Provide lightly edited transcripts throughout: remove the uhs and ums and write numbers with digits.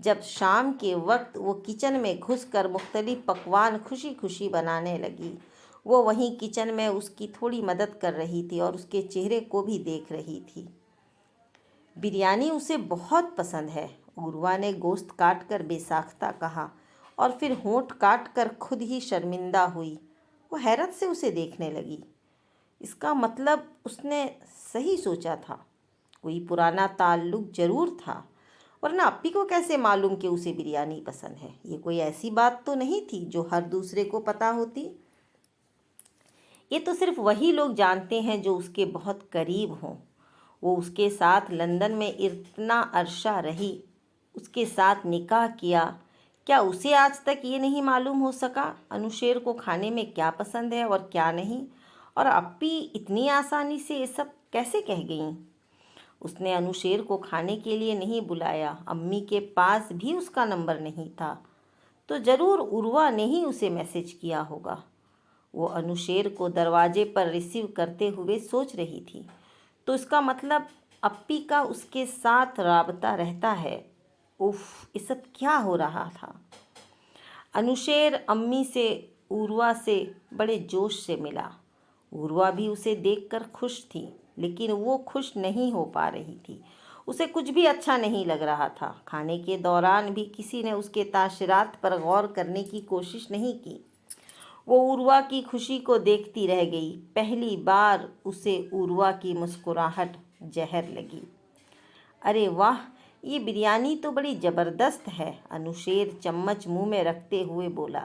جب شام کے وقت وہ کچن میں گھس کر مختلف پکوان خوشی خوشی بنانے لگی۔ وہ وہیں کچن میں اس کی تھوڑی مدد کر رہی تھی اور اس کے چہرے کو بھی دیکھ رہی تھی۔ بریانی اسے بہت پسند ہے، عروہ نے گوشت کاٹ کر بے ساختہ کہا اور پھر ہونٹ کاٹ کر خود ہی شرمندہ ہوئی۔ وہ حیرت سے اسے دیکھنے لگی۔ اس کا مطلب اس نے صحیح سوچا تھا، کوئی پرانا تعلق ضرور تھا، ورنہ اپی کو کیسے معلوم کہ اسے بریانی پسند ہے؟ یہ کوئی ایسی بات تو نہیں تھی جو ہر دوسرے کو پتہ ہوتی۔ یہ تو صرف وہی لوگ جانتے ہیں جو اس کے بہت قریب ہوں۔ وہ اس کے ساتھ لندن میں اتنا عرصہ رہی، اس کے ساتھ نکاح کیا، کیا اسے آج تک یہ نہیں معلوم ہو سکا انوشیر کو کھانے میں کیا پسند ہے اور کیا نہیں؟ اور اپی اتنی آسانی سے یہ سب کیسے کہہ گئیں؟ اس نے انوشیر کو کھانے کے لیے نہیں بلایا، امی کے پاس بھی اس کا نمبر نہیں تھا، تو ضرور عروہ نے ہی اسے میسج کیا ہوگا۔ وہ انوشیر کو دروازے پر ریسیو کرتے ہوئے سوچ رہی تھی، تو اس کا مطلب اپی کا اس کے ساتھ رابطہ رہتا ہے۔ اف، یہ سب کیا ہو رہا تھا؟ انوشیر امی سے عروہ سے بڑے جوش سے ملا۔ عروہ بھی اسے دیکھ کر خوش تھی، لیکن وہ خوش نہیں ہو پا رہی تھی۔ اسے کچھ بھی اچھا نہیں لگ رہا تھا۔ کھانے کے دوران بھی کسی نے اس کے تاثرات پر غور کرنے کی کوشش نہیں کی۔ وہ عروہ کی خوشی کو دیکھتی رہ گئی۔ پہلی بار اسے عروہ کی مسکراہٹ زہر لگی۔ ارے واہ، یہ بریانی تو بڑی زبردست ہے، انوشیر چمچ منہ میں رکھتے ہوئے بولا۔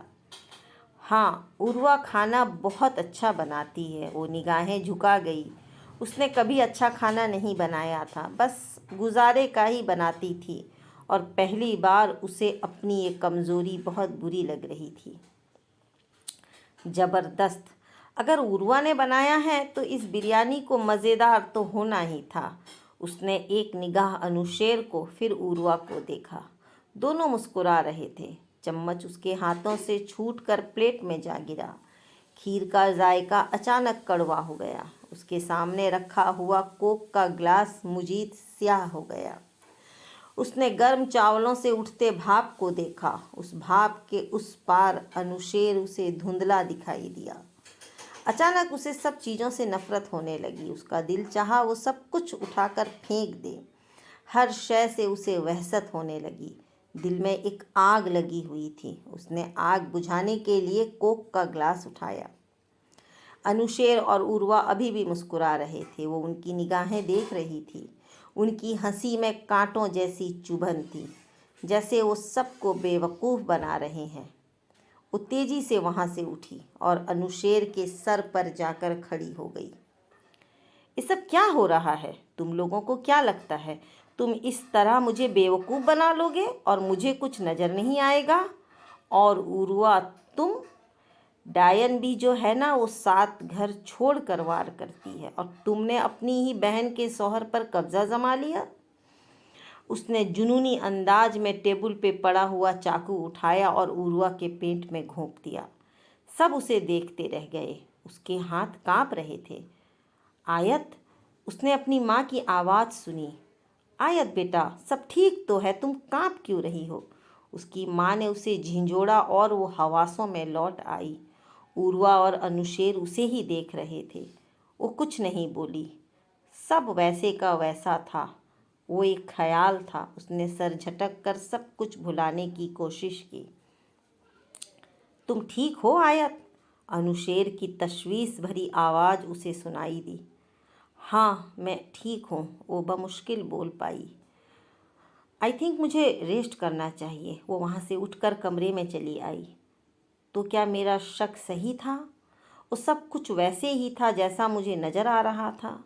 ہاں، عروہ کھانا بہت اچھا بناتی ہے۔ وہ نگاہیں جھکا گئی۔ اس نے کبھی اچھا کھانا نہیں بنایا تھا، بس گزارے کا ہی بناتی تھی، اور پہلی بار اسے اپنی یہ کمزوری بہت بری لگ رہی تھی۔ زبردست! اگر عروہ نے بنایا ہے تو اس بریانی کو مزیدار تو ہونا ہی تھا۔ اس نے ایک نگاہ انوشیر کو پھر عروہ کو دیکھا۔ دونوں مسکرا رہے تھے۔ چمچ اس کے ہاتھوں سے چھوٹ کر پلیٹ میں جا گرا۔ کھیر کا ذائقہ اچانک کڑوا ہو گیا۔ اس کے سامنے رکھا ہوا کوک کا گلاس مزید سیاہ ہو گیا۔ اس نے گرم چاولوں سے اٹھتے بھاپ کو دیکھا۔ اس بھاپ کے اس پار انوشیر اسے دھندلا دکھائی دیا۔ اچانک اسے سب چیزوں سے نفرت ہونے لگی۔ اس کا دل چاہا وہ سب کچھ اٹھا کر پھینک دے۔ ہر شے سے اسے وحشت ہونے لگی۔ دل میں ایک آگ لگی ہوئی تھی۔ اس نے آگ بجھانے کے لیے کوک کا گلاس اٹھایا۔ انوشیر اور عروہ ابھی بھی مسکرا رہے تھے۔ وہ ان کی نگاہیں دیکھ رہی تھی۔ ان کی ہنسی میں کانٹوں جیسی چبھن تھی، جیسے وہ سب کو بے وقوف بنا رہے ہیں۔ وہ تیزی سے وہاں سے اٹھی اور انوشیر کے سر پر جا کر کھڑی ہو گئی۔ یہ سب کیا ہو رہا ہے؟ تم لوگوں کو کیا لگتا ہے تم اس طرح مجھے بے وقوف بنا لو گے اور مجھے کچھ نظر نہیں آئے گا؟ اور عروہ، تم؟ ڈائن بھی جو ہے نا، وہ 7 گھر چھوڑ کر وار کرتی ہے، اور تم نے اپنی ہی بہن کے شوہر پر قبضہ جما لیا۔ اس نے جنونی انداز میں ٹیبل پہ پڑا ہوا چاقو اٹھایا اور عروہ کے پیٹ میں گھونپ دیا۔ سب اسے دیکھتے رہ گئے۔ اس کے ہاتھ کانپ رہے تھے۔ آیت! اس نے اپنی ماں کی آواز سنی۔ آیت بیٹا، سب ٹھیک تو ہے، تم کانپ کیوں رہی ہو؟ اس کی ماں نے اسے جھنجھوڑا اور وہ حواسوں میں لوٹ آئی۔ عروہ اور انوشیر اسے ہی دیکھ رہے تھے۔ وہ کچھ نہیں بولی۔ سب ویسے کا ویسا تھا۔ وہ ایک خیال تھا۔ اس نے سر جھٹک کر سب کچھ بھلانے کی کوشش کی۔ تم ٹھیک ہو آیت؟ انوشیر کی تشویش بھری آواز اسے سنائی دی۔ ہاں، میں ٹھیک ہوں، وہ بمشکل بول پائی۔ آئی تھنک مجھے ریسٹ کرنا چاہیے۔ وہ وہاں سے اٹھ کر کمرے میں چلی آئی۔ تو کیا میرا شک صحیح تھا؟ وہ سب کچھ ویسے ہی تھا جیسا مجھے نظر آ رہا تھا۔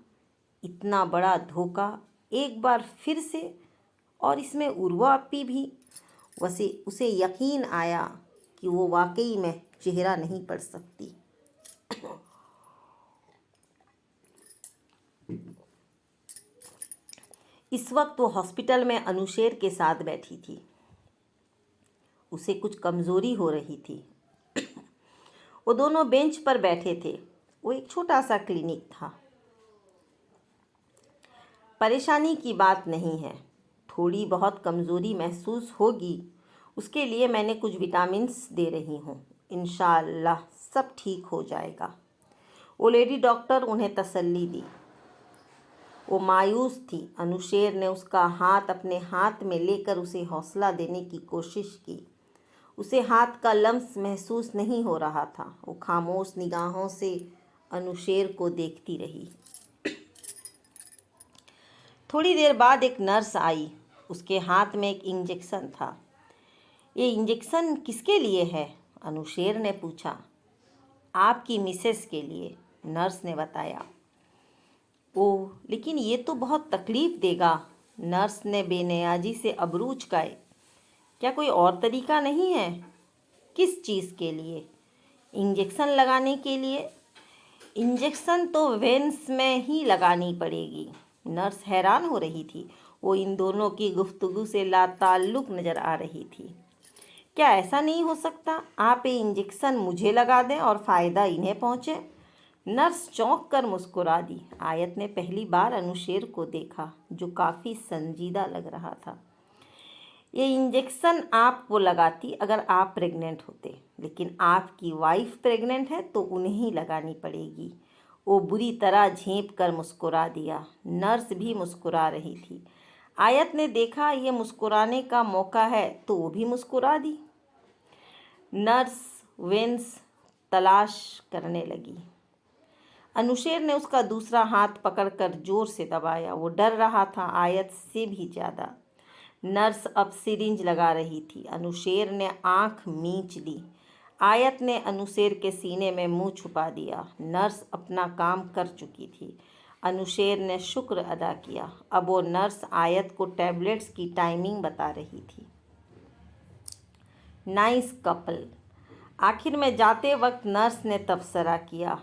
اتنا بڑا دھوکہ ایک بار پھر سے، اور اس میں عروہ اپی بھی۔ اسے یقین آیا کہ وہ واقعی میں چہرہ نہیں پڑھ سکتی۔ اس وقت وہ ہاسپٹل میں انوشیر کے ساتھ بیٹھی تھی۔ اسے کچھ کمزوری ہو رہی تھی۔ وہ دونوں بینچ پر بیٹھے تھے۔ وہ ایک چھوٹا سا کلینک تھا۔ پریشانی کی بات نہیں ہے، تھوڑی بہت کمزوری محسوس ہوگی، اس کے لیے میں نے کچھ وٹامنس دے رہی ہوں، انشاءاللہ سب ٹھیک ہو جائے گا۔ وہ لیڈی ڈاکٹر انہیں تسلی دی۔ وہ مایوس تھی۔ انوشیر نے اس کا ہاتھ اپنے ہاتھ میں لے کر اسے حوصلہ دینے کی کوشش کی۔ اسے ہاتھ کا لمس محسوس نہیں ہو رہا تھا۔ وہ خاموش نگاہوں سے انوشیر کو دیکھتی رہی۔ تھوڑی دیر بعد ایک نرس آئی۔ اس کے ہاتھ میں ایک انجیکشن تھا۔ یہ انجیکشن کس کے لیے ہے؟ انوشیر نے پوچھا۔ آپ کی مسز کے لیے، نرس نے بتایا۔ اوہ، لیکن یہ تو بہت تکلیف دے گا۔ نرس نے بے نیازی سے ابرو اچکائے۔ کیا کوئی اور طریقہ نہیں ہے؟ کس چیز کے لیے؟ انجیکشن لگانے کے لیے؟ انجیکشن تو وینس میں ہی لگانی پڑے گی۔ نرس حیران ہو رہی تھی۔ وہ ان دونوں کی گفتگو سے لا تعلق نظر آ رہی تھی۔ کیا ایسا نہیں ہو سکتا؟ آپ یہ انجیکشن مجھے لگا دیں اور فائدہ انہیں پہنچے؟ نرس چونک کر مسکرا دی۔ آیت نے پہلی بار انوشیر کو دیکھا، جو کافی سنجیدہ لگ رہا تھا۔ یہ انجیکشن آپ کو لگاتی اگر آپ پریگننٹ ہوتے، لیکن آپ کی وائف پریگننٹ ہے تو انہیں ہی لگانی پڑے گی۔ وہ بری طرح جھینپ کر مسکرا دیا۔ نرس بھی مسکرا رہی تھی۔ آیت نے دیکھا یہ مسکرانے کا موقع ہے تو وہ بھی مسکرا دی۔ نرس وینس تلاش کرنے لگی۔ انوشیر نے اس کا دوسرا ہاتھ پکڑ کر زور سے دبایا۔ وہ ڈر رہا تھا، آیت سے بھی زیادہ۔ نرس اب سرنج لگا رہی تھی۔ انوشیر نے آنکھ مینچ لی۔ آیت نے انوشیر کے سینے میں منہ چھپا دیا۔ نرس اپنا کام کر چکی تھی۔ انوشیر نے شکر ادا کیا۔ اب وہ نرس آیت کو ٹیبلٹس کی ٹائمنگ بتا رہی تھی۔ نائس کپل۔ آخر میں جاتے وقت نرس نے تبصرہ کیا۔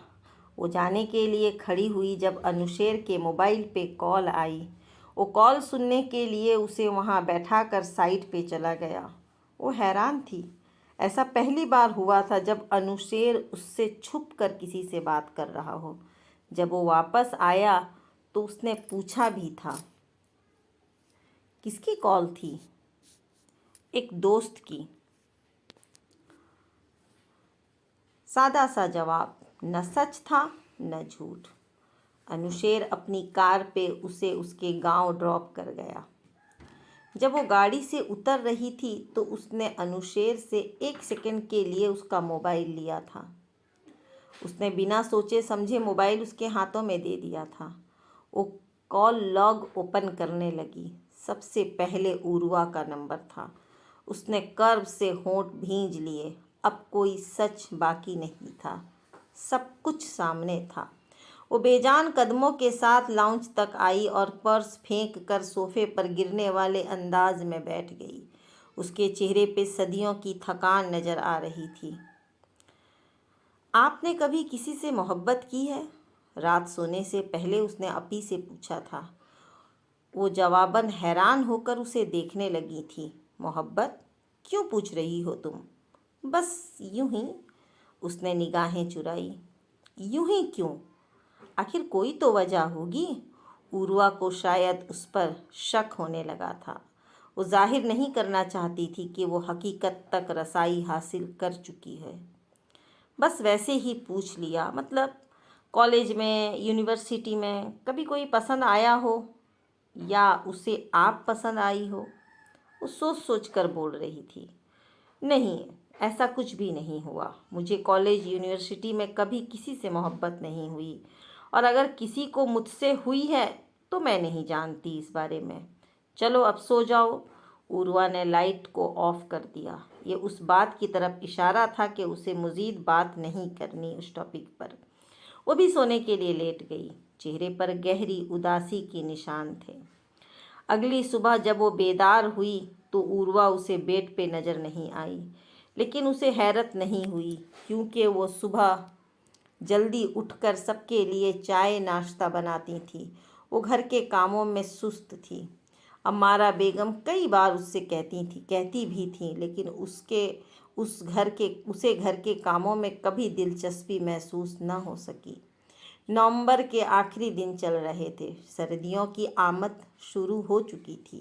وہ جانے کے لیے کھڑی ہوئی جب انوشیر کے موبائل پہ کال آئی۔ وہ کال سننے کے لیے اسے وہاں بیٹھا کر سائٹ پہ چلا گیا۔ وہ حیران تھی۔ ایسا پہلی بار ہوا تھا جب انوشیر اس سے چھپ کر کسی سے بات کر رہا ہو۔ جب وہ واپس آیا تو اس نے پوچھا بھی تھا، کس کی کال تھی؟ ایک دوست کی۔ سادہ سا جواب، نہ سچ تھا نہ جھوٹ۔ انوشیر اپنی کار پہ اسے اس کے گاؤں ڈراپ کر گیا۔ جب وہ گاڑی سے اتر رہی تھی تو اس نے انوشیر سے 1 سیکنڈ کے لیے اس کا موبائل لیا تھا۔ اس نے بنا سوچے سمجھے موبائل اس کے ہاتھوں میں دے دیا تھا۔ وہ کال لاگ اوپن کرنے لگی۔ سب سے پہلے عروہ کا نمبر تھا۔ اس نے کرب سے ہونٹ بھینج لیے۔ اب کوئی سچ باقی نہیں تھا۔ سب کچھ سامنے تھا۔ وہ بے جان قدموں کے ساتھ لاؤنج تک آئی اور پرس پھینک کر صوفے پر گرنے والے انداز میں بیٹھ گئی۔ اس کے چہرے پہ صدیوں کی تھکان نظر آ رہی تھی۔ آپ نے کبھی کسی سے محبت کی ہے؟ رات سونے سے پہلے اس نے اپی سے پوچھا تھا۔ وہ جواباً حیران ہو کر اسے دیکھنے لگی تھی۔ محبت؟ کیوں پوچھ رہی ہو تم؟ بس یوں ہی، اس نے نگاہیں چرائی۔ یوں ہی کیوں؟ آخر کوئی تو وجہ ہوگی۔ عروہ کو شاید اس پر شک ہونے لگا تھا۔ وہ ظاہر نہیں کرنا چاہتی تھی کہ وہ حقیقت تک رسائی حاصل کر چکی ہے۔ بس ویسے ہی پوچھ لیا، مطلب کالج میں، یونیورسٹی میں کبھی کوئی پسند آیا ہو یا اسے آپ پسند آئی ہو؟ وہ سوچ سوچ کر بول رہی تھی۔ نہیں، ایسا کچھ بھی نہیں ہوا۔ مجھے کالج یونیورسٹی میں کبھی کسی سے محبت نہیں ہوئی، اور اگر کسی کو مجھ سے ہوئی ہے تو میں نہیں جانتی اس بارے میں۔ چلو اب سو جاؤ۔ عروہ نے لائٹ کو آف کر دیا۔ یہ اس بات کی طرف اشارہ تھا کہ اسے مزید بات نہیں کرنی اس ٹاپک پر۔ وہ بھی سونے کے لیے لیٹ گئی۔ چہرے پر گہری اداسی کے نشان تھے۔ اگلی صبح جب وہ بیدار ہوئی تو عروہ اسے بیڈ پہ نظر نہیں آئی، لیکن اسے حیرت نہیں ہوئی، کیونکہ وہ صبح جلدی اٹھ کر سب کے لیے چائے ناشتہ بناتی تھی۔ وہ گھر کے کاموں میں سست تھی۔ عمارہ بیگم کئی بار اس سے کہتی بھی تھیں، لیکن اسے گھر کے کاموں میں کبھی دلچسپی محسوس نہ ہو سکی۔ نومبر کے آخری دن چل رہے تھے۔ سردیوں کی آمد شروع ہو چکی تھی۔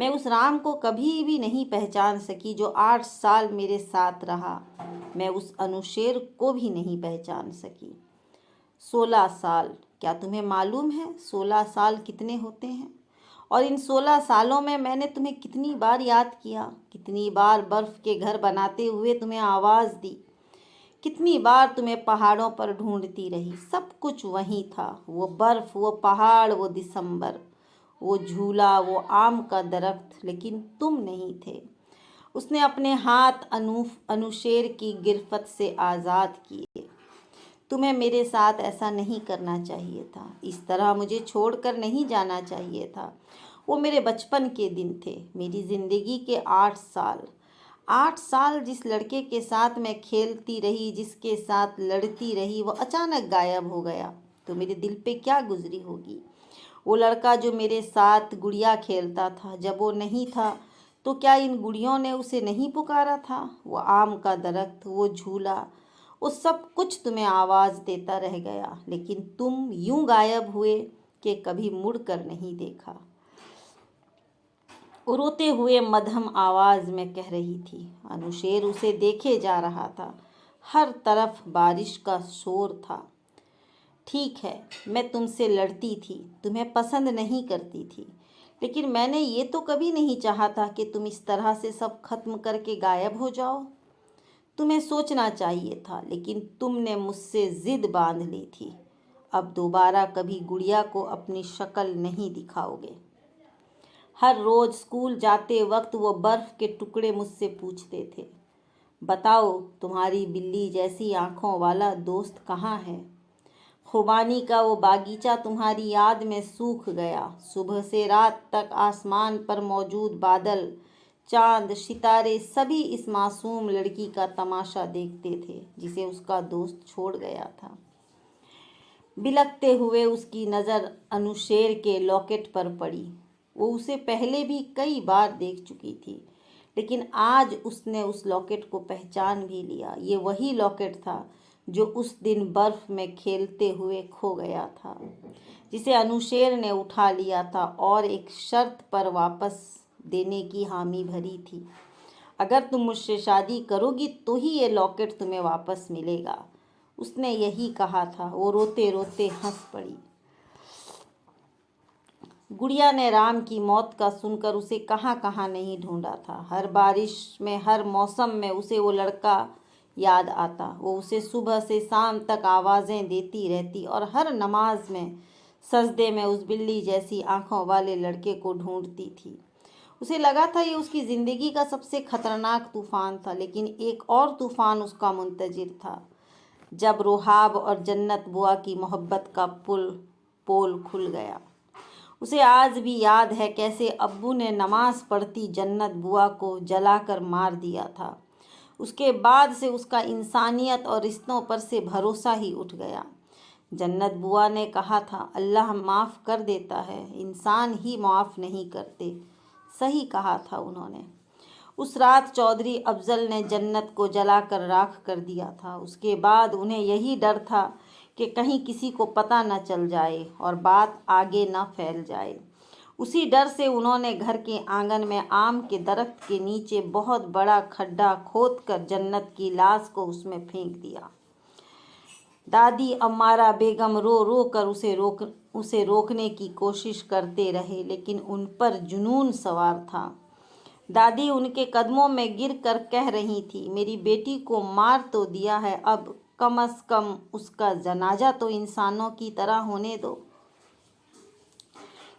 میں اس رام کو کبھی بھی نہیں پہچان سکی جو 8 سال میرے ساتھ رہا. میں اس انوشیر کو بھی نہیں پہچان سکی. 16 سال. کیا تمہیں معلوم ہے 16 سال کتنے ہوتے ہیں؟ اور ان 16 سالوں میں نے تمہیں کتنی بار یاد کیا، کتنی بار برف کے گھر بناتے ہوئے تمہیں آواز دی، کتنی بار تمہیں پہاڑوں پر ڈھونڈتی رہی. سب کچھ وہیں تھا، وہ برف، وہ پہاڑ، وہ دسمبر، وہ جھولا، وہ آم کا درخت، لیکن تم نہیں تھے. اس نے اپنے ہاتھ انوشیر کی گرفت سے آزاد کیے. تمہیں میرے ساتھ ایسا نہیں کرنا چاہیے تھا، اس طرح مجھے چھوڑ کر نہیں جانا چاہیے تھا. وہ میرے بچپن کے دن تھے، میری زندگی کے 8 سال. 8 سال جس لڑکے کے ساتھ میں کھیلتی رہی، جس کے ساتھ لڑتی رہی، وہ اچانک غائب ہو گیا تو میرے دل پہ کیا گزری ہوگی. وہ لڑکا جو میرے ساتھ گڑیا کھیلتا تھا، جب وہ نہیں تھا تو کیا ان گڑیوں نے اسے نہیں پکارا تھا؟ وہ آم کا درخت، وہ جھولا، وہ سب کچھ تمہیں آواز دیتا رہ گیا، لیکن تم یوں غائب ہوئے کہ کبھی مڑ کر نہیں دیکھا. وہ روتے ہوئے مدھم آواز میں کہہ رہی تھی. انوشیر اسے دیکھے جا رہا تھا. ہر طرف بارش کا شور تھا. ٹھیک ہے، میں تم سے لڑتی تھی، تمہیں پسند نہیں کرتی تھی، لیکن میں نے یہ تو کبھی نہیں چاہا تھا کہ تم اس طرح سے سب ختم کر کے غائب ہو جاؤ. تمہیں سوچنا چاہیے تھا، لیکن تم نے مجھ سے ضد باندھ لی تھی. اب دوبارہ کبھی گڑیا کو اپنی شکل نہیں دکھاؤ گے. ہر روز اسکول جاتے وقت وہ برف کے ٹکڑے مجھ سے پوچھتے تھے، بتاؤ تمہاری بلی جیسی آنکھوں والا دوست کہاں ہے؟ خوبانی کا وہ باغیچہ تمہاری یاد میں سوکھ گیا. صبح سے رات تک آسمان پر موجود بادل، چاند، ستارے سبھی اس معصوم لڑکی کا تماشا دیکھتے تھے جسے اس کا دوست چھوڑ گیا تھا. بلکتے ہوئے اس کی نظر انوشیر کے لاکٹ پر پڑی. وہ اسے پہلے بھی کئی بار دیکھ چکی تھی، لیکن آج اس نے اس لاکٹ کو پہچان بھی لیا. یہ وہی لاکٹ تھا جو اس دن برف میں کھیلتے ہوئے کھو گیا تھا، جسے انوشیر نے اٹھا لیا تھا اور ایک شرط پر واپس دینے کی حامی بھری تھی. اگر تم مجھ سے شادی کرو گی تو ہی یہ لاکٹ تمہیں واپس ملے گا. اس نے یہی کہا تھا. وہ روتے روتے ہنس پڑی. گڑیا نے رام کی موت کا سن کر اسے کہاں کہاں نہیں ڈھونڈا تھا. ہر بارش میں، ہر موسم میں اسے وہ لڑکا یاد آتا. وہ اسے صبح سے شام تک آوازیں دیتی رہتی اور ہر نماز میں، سجدے میں اس بلی جیسی آنکھوں والے لڑکے کو ڈھونڈتی تھی. اسے لگا تھا یہ اس کی زندگی کا سب سے خطرناک طوفان تھا، لیکن ایک اور طوفان اس کا منتظر تھا جب روحاب اور جنت بوا کی محبت کا پول کھل گیا. اسے آج بھی یاد ہے کیسے ابو نے نماز پڑھتی جنت بوا کو جلا کر مار دیا تھا. اس کے بعد سے اس کا انسانیت اور رشتوں پر سے بھروسہ ہی اٹھ گیا. جنت بوا نے کہا تھا، اللہ معاف کر دیتا ہے، انسان ہی معاف نہیں کرتے. صحیح کہا تھا انہوں نے. اس رات چودھری افضل نے جنت کو جلا کر راکھ کر دیا تھا. اس کے بعد انہیں یہی ڈر تھا کہ کہیں کسی کو پتہ نہ چل جائے اور بات آگے نہ پھیل جائے. اسی ڈر سے انہوں نے گھر کے آنگن میں آم کے درخت کے نیچے بہت بڑا کھڈا کھود کر جنت کی لاش کو اس میں پھینک دیا. دادی امارہ بیگم رو رو کر اسے روکنے کی کوشش کرتے رہے، لیکن ان پر جنون سوار تھا. دادی ان کے قدموں میں گر کر کہہ رہی تھی، میری بیٹی کو مار تو دیا ہے، اب کم از کم اس کا جنازہ تو انسانوں کی طرح ہونے دو.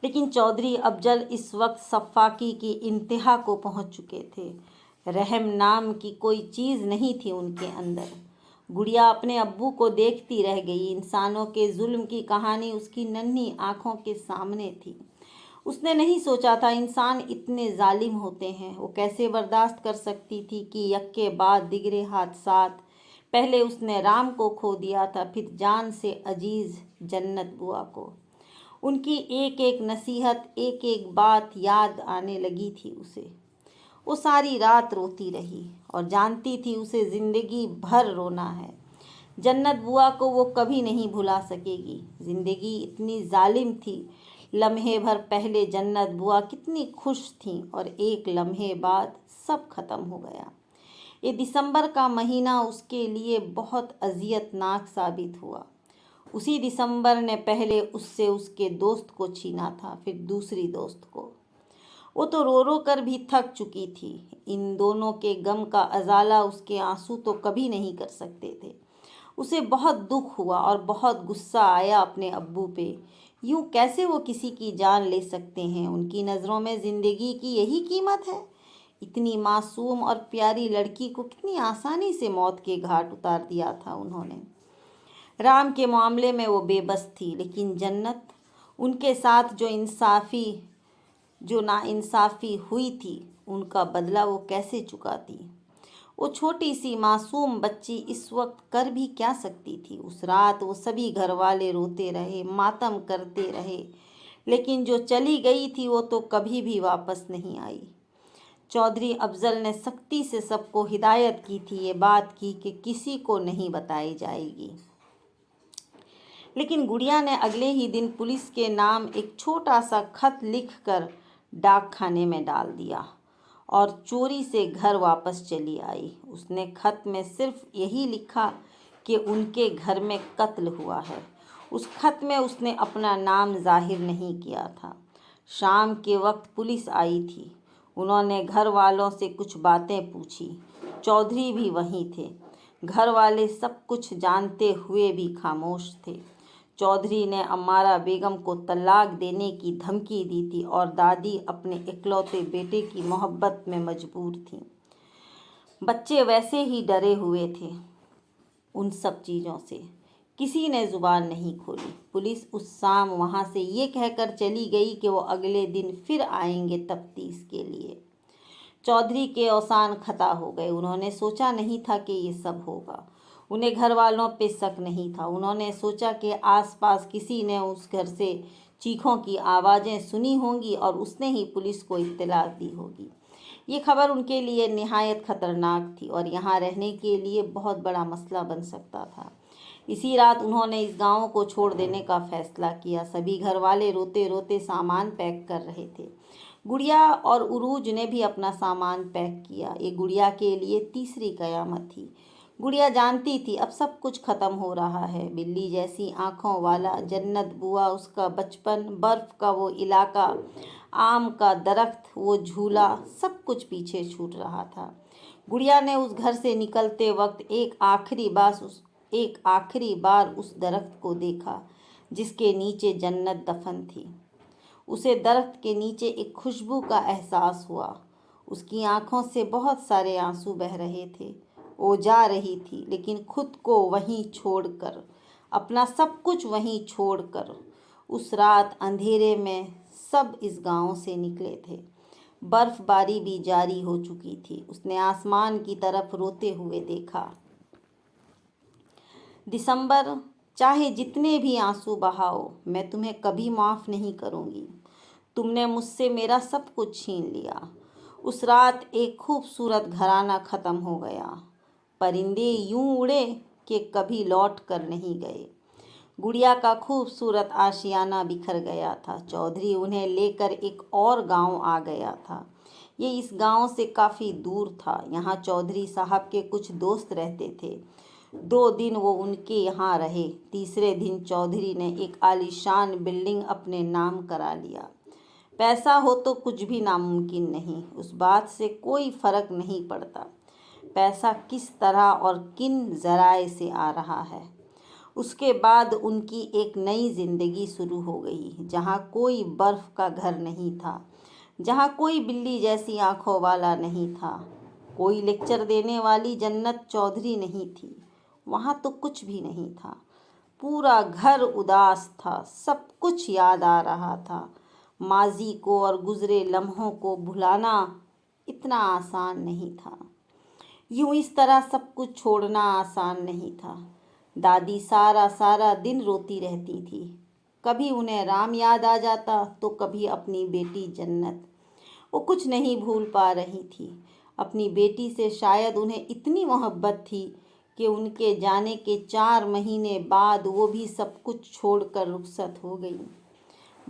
لیکن چودھری افضل اس وقت سفاکی کی انتہا کو پہنچ چکے تھے. رحم نام کی کوئی چیز نہیں تھی ان کے اندر. گڑیا اپنے ابو کو دیکھتی رہ گئی. انسانوں کے ظلم کی کہانی اس کی ننھی آنکھوں کے سامنے تھی. اس نے نہیں سوچا تھا انسان اتنے ظالم ہوتے ہیں. وہ کیسے برداشت کر سکتی تھی کہ یک کے بعد دیگرے حادثات. پہلے اس نے رام کو کھو دیا تھا، پھر جان سے عزیز جنت بوا کو. ان کی ایک ایک نصیحت، ایک ایک بات یاد آنے لگی تھی اسے. وہ ساری رات روتی رہی اور جانتی تھی اسے زندگی بھر رونا ہے. جنت بوا کو وہ کبھی نہیں بھلا سکے گی. زندگی اتنی ظالم تھی، لمحے بھر پہلے جنت بوا کتنی خوش تھیں اور ایک لمحے بعد سب ختم ہو گیا۔ یہ دسمبر کا مہینہ اس کے لیے بہت اذیت ناک ثابت ہوا۔ اسی دسمبر نے پہلے اس سے اس کے دوست کو چھینا تھا، پھر دوسری دوست کو۔ وہ تو رو رو کر بھی تھک چکی تھی۔ ان دونوں کے غم کا ازالہ اس کے آنسو تو کبھی نہیں کر سکتے تھے۔ اسے بہت دکھ ہوا اور بہت غصہ آیا اپنے ابو پہ۔ یوں کیسے وہ کسی کی جان لے سکتے ہیں؟ ان کی نظروں میں زندگی کی یہی قیمت ہے؟ اتنی معصوم اور پیاری لڑکی کو کتنی آسانی سے موت کے گھاٹ اتار دیا تھا انہوں نے۔ رام کے معاملے میں وہ بے بس تھی، لیکن جنت، ان کے ساتھ جو ناانصافی ہوئی تھی، ان کا بدلہ وہ کیسے چکاتی؟ وہ چھوٹی سی معصوم بچی اس وقت کر بھی کیا سکتی تھی؟ اس رات وہ سبھی گھر والے روتے رہے، ماتم کرتے رہے، لیکن جو چلی گئی تھی وہ تو کبھی بھی واپس نہیں آئی۔ چودھری افضل نے سختی سے سب کو ہدایت کی تھی، یہ بات کی کہ کسی کو نہیں بتائی جائے گی۔ لیکن گڑیا نے اگلے ہی دن پولیس کے نام ایک چھوٹا سا خط لکھ کر ڈاک خانے میں ڈال دیا اور چوری سے گھر واپس چلی آئی۔ اس نے خط میں صرف یہی لکھا کہ ان کے گھر میں قتل ہوا ہے۔ اس خط میں اس نے اپنا نام ظاہر نہیں کیا تھا۔ شام کے وقت پولیس آئی تھی۔ انہوں نے گھر والوں سے کچھ باتیں پوچھی۔ چودھری بھی وہیں تھے۔ گھر والے سب کچھ جانتے ہوئے بھی خاموش تھے۔ چودھری نے امارا بیگم کو طلاق دینے کی دھمکی دی تھی اور دادی اپنے اکلوتے بیٹے کی محبت میں مجبور تھیں۔ بچے ویسے ہی ڈرے ہوئے تھے ان سب چیزوں سے۔ کسی نے زبان نہیں کھولی۔ پولیس اس شام وہاں سے یہ کہہ کر چلی گئی کہ وہ اگلے دن پھر آئیں گے تفتیش کے لیے۔ چودھری کے اوسان خطا ہو گئے۔ انہوں نے سوچا نہیں تھا کہ یہ سب ہوگا۔ انہیں گھر والوں پہ شک نہیں تھا۔ انہوں نے سوچا کہ آس پاس کسی نے اس گھر سے چیخوں کی آوازیں سنی ہوں گی اور اس نے ہی پولیس کو اطلاع دی ہوگی۔ یہ خبر ان کے لیے نہایت خطرناک تھی اور یہاں رہنے کے لیے بہت بڑا مسئلہ بن سکتا تھا۔ اسی رات انہوں نے اس گاؤں کو چھوڑ دینے کا فیصلہ کیا۔ سبھی گھر والے روتے روتے سامان پیک کر رہے تھے۔ گڑیا اور عروج نے بھی اپنا سامان پیک کیا۔ یہ گڑیا کے لیے تیسری قیامت تھی۔ گڑیا جانتی تھی اب سب کچھ ختم ہو رہا ہے۔ بلی جیسی آنکھوں والا جنت بوا، اس کا بچپن، برف کا وہ علاقہ، آم کا درخت، وہ جھولا، سب کچھ پیچھے چھوٹ رہا تھا۔ گڑیا نے اس گھر سے نکلتے وقت ایک آخری بار اس درخت کو دیکھا جس کے نیچے جنت دفن تھی۔ اسے درخت کے نیچے ایک خوشبو کا احساس ہوا۔ اس کی آنکھوں سے بہت سارے آنسو بہہ رہے تھے۔ وہ جا رہی تھی، لیکن خود کو وہیں چھوڑ کر، اپنا سب کچھ وہیں چھوڑ کر۔ اس رات اندھیرے میں سب اس گاؤں سے نکلے تھے۔ برف باری بھی جاری ہو چکی تھی۔ اس نے آسمان کی طرف روتے ہوئے دیکھا۔ دسمبر، چاہے جتنے بھی آنسو بہاؤ، میں تمہیں کبھی معاف نہیں کروں گی۔ تم نے مجھ سے میرا سب کچھ چھین لیا۔ اس رات ایک خوبصورت گھرانہ ختم ہو گیا۔ پرندے یوں اڑے کہ کبھی لوٹ کر نہیں گئے۔ گڑیا کا خوبصورت آشیانہ بکھر گیا تھا۔ چودھری انہیں لے کر ایک اور گاؤں آ گیا تھا۔ یہ اس گاؤں سے کافی دور تھا۔ یہاں چودھری صاحب کے کچھ دوست رہتے تھے۔ 2 دن وہ ان کے یہاں رہے۔ تیسرے دن چودھری نے ایک عالیشان بلڈنگ اپنے نام کرا لیا۔ پیسہ ہو تو کچھ بھی ناممکن نہیں، اس بات سے کوئی فرق نہیں پڑتا پیسہ کس طرح اور کن ذرائع سے آ رہا ہے۔ اس کے بعد ان کی ایک نئی زندگی شروع ہو گئی، جہاں کوئی برف کا گھر نہیں تھا، جہاں کوئی بلی جیسی آنکھوں والا نہیں تھا، کوئی لیکچر دینے والی جنت چودھری نہیں تھی۔ وہاں تو کچھ بھی نہیں تھا۔ پورا گھر اداس تھا، سب کچھ یاد آ رہا تھا۔ ماضی کو اور گزرے لمحوں کو بھلانا اتنا آسان نہیں تھا۔ یوں اس طرح سب کچھ چھوڑنا آسان نہیں تھا۔ دادی سارا دن روتی رہتی تھی۔ کبھی انہیں رام یاد آ جاتا تو کبھی اپنی بیٹی جنت۔ وہ کچھ نہیں بھول پا رہی تھی۔ اپنی بیٹی سے شاید انہیں اتنی محبت تھی کہ ان کے جانے کے 4 مہینے بعد وہ بھی سب کچھ چھوڑ کر رخصت ہو گئی۔